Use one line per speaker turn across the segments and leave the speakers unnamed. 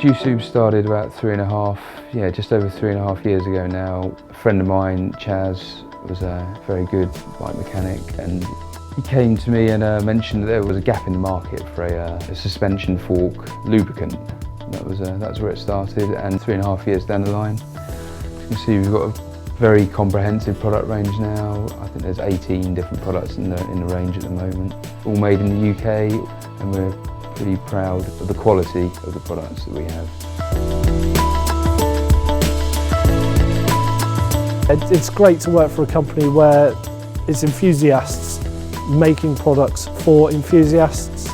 Juice Lubes started about just over 3.5 years ago now. A friend of mine, Chaz, was a very good bike mechanic, and he came to me and mentioned that there was a gap in the market for a suspension fork lubricant. That's where it started, and 3.5 years down the line, you can see we've got a very comprehensive product range now. I think there's 18 different products in the range at the moment, all made in the UK, and we're pretty proud of the quality of the products that we have.
It's great to work for a company where it's enthusiasts making products for enthusiasts.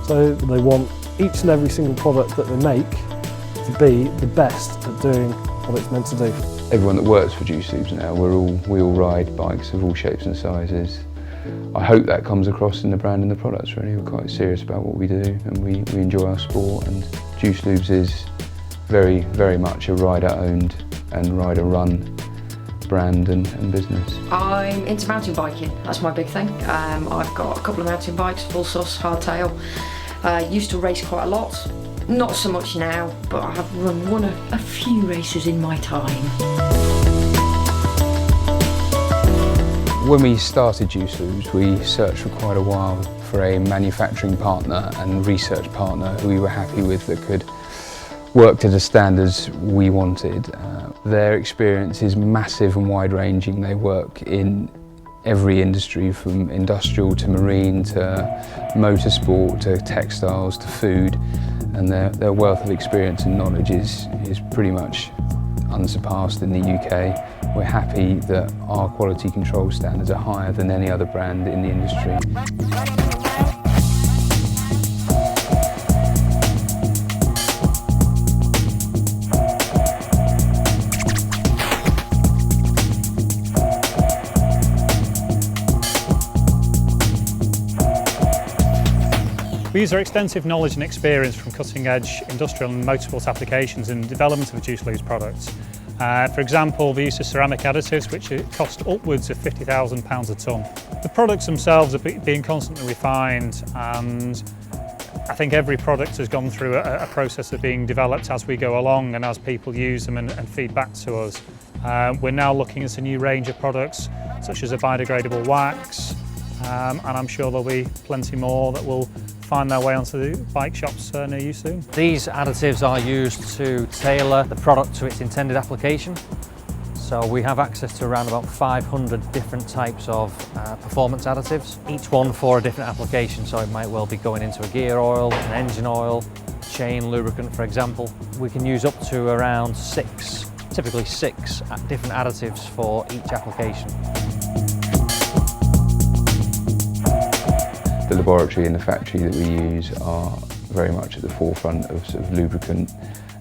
So they want each and every single product that they make to be the best at doing what it's meant to do.
Everyone that works for Juice Lubes now, we all ride bikes of all shapes and sizes. I hope that comes across in the brand and the products really. We're quite serious about what we do, and we enjoy our sport, and Juice Lubes is very, very much a rider-owned and rider-run brand and business.
I'm into mountain biking, that's my big thing. I've got a couple of mountain bikes, full sus, hardtail. Used to race quite a lot, not so much now, but I have won a few races in my time.
When we started Juice Lubes, we searched for quite a while for a manufacturing partner and research partner who we were happy with, that could work to the standards we wanted. Their experience is massive and wide-ranging. They work in every industry, from industrial to marine to motorsport to textiles to food, and their wealth of experience and knowledge is pretty much unsurpassed in the UK. We're happy that our quality control standards are higher than any other brand in the industry.
We use our extensive knowledge and experience from cutting-edge industrial and motorsport applications in the development of Juice Lubes products. For example, the use of ceramic additives, which cost upwards of £50,000 a tonne. The products themselves are being constantly refined, and I think every product has gone through a process of being developed as we go along and as people use them and feed back to us. We're now looking at a new range of products, such as a biodegradable wax, and I'm sure there'll be plenty more that will find their way onto the bike shops near you soon.
These additives are used to tailor the product to its intended application. So we have access to around about 500 different types of performance additives, each one for a different application. So it might well be going into a gear oil, an engine oil, chain lubricant, for example. We can use up to around typically six different additives for each application.
The laboratory and the factory that we use are very much at the forefront of lubricant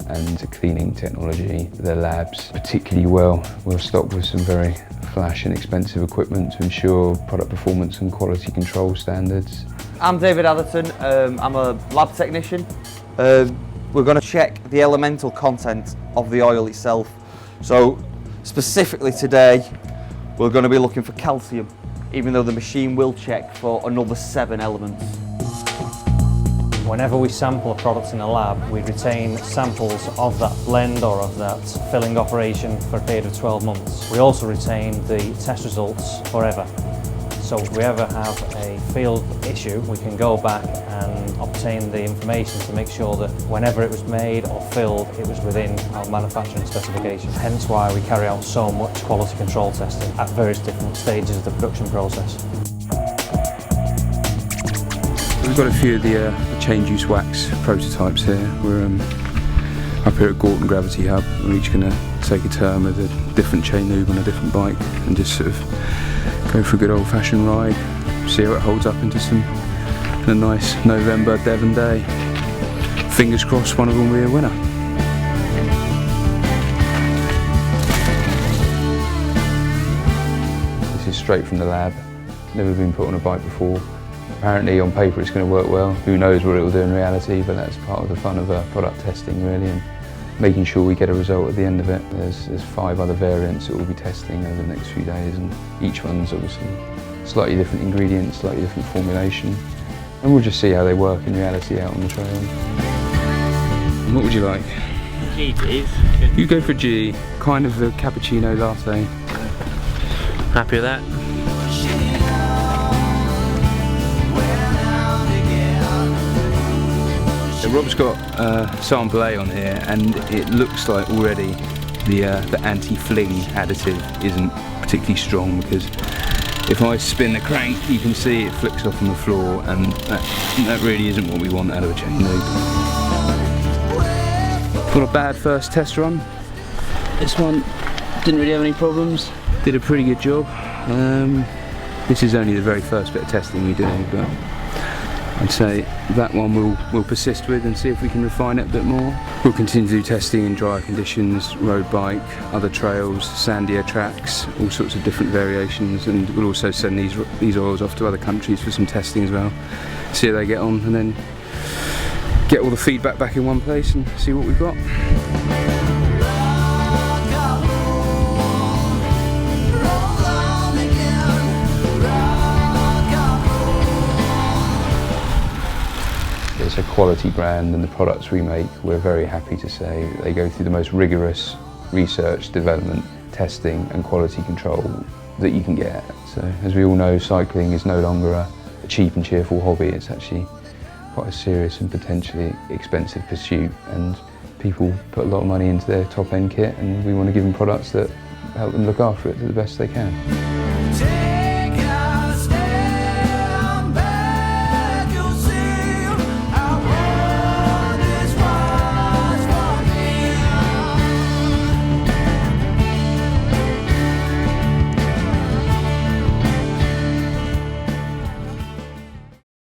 and cleaning technology. The lab's particularly well stocked with some very flash and expensive equipment to ensure product performance and quality control standards.
I'm David Atherton, I'm a lab technician. We're going to check the elemental content of the oil itself. So specifically today, we're going to be looking for calcium, even though the machine will check for another 7 elements.
Whenever we sample a product in a lab, we retain samples of that blend or of that filling operation for a period of 12 months. We also retain the test results forever. So if we ever have a field issue, we can go back and obtain the information to make sure that whenever it was made or filled, it was within our manufacturing specification. Hence why we carry out so much quality control testing at various different stages of the production process.
We've got a few of the chain juice wax prototypes here. We're up here at Gorton Gravity Hub. We're each going to take a turn with a different chain lube on a different bike and just sort of go for a good old-fashioned ride, see how it holds up into a nice November Devon day. Fingers crossed one of them will be a winner. This is straight from the lab, never been put on a bike before. Apparently on paper it's going to work well. Who knows what it will do in reality, but that's part of the fun of product testing really, and making sure we get a result at the end of it. There's 5 other variants that we'll be testing over the next few days, and each one's obviously slightly different ingredients, slightly different formulation, and we'll just see how they work in reality out on the trail. And what would you like?
G, please.
You go for G, kind of the cappuccino latte.
Happy with that?
So Rob's got sample A on here, and it looks like already the anti-fling additive isn't particularly strong, because if I spin the crank, you can see it flicks off on the floor, and that really isn't what we want out of a chain lube. Got a bad first test run. This one didn't really have any problems. Did a pretty good job. This is only the very first bit of testing we do, but I'd say that one we'll persist with and see if we can refine it a bit more. We'll continue to do testing in drier conditions, road bike, other trails, sandier tracks, all sorts of different variations, and we'll also send these oils off to other countries for some testing as well. See how they get on, and then get all the feedback back in one place and see what we've got. It's a quality brand, and the products we make, we're very happy to say they go through the most rigorous research, development, testing and quality control that you can get. So as we all know, cycling is no longer a cheap and cheerful hobby. It's actually quite a serious and potentially expensive pursuit, and people put a lot of money into their top end kit, and we want to give them products that help them look after it to the best they can.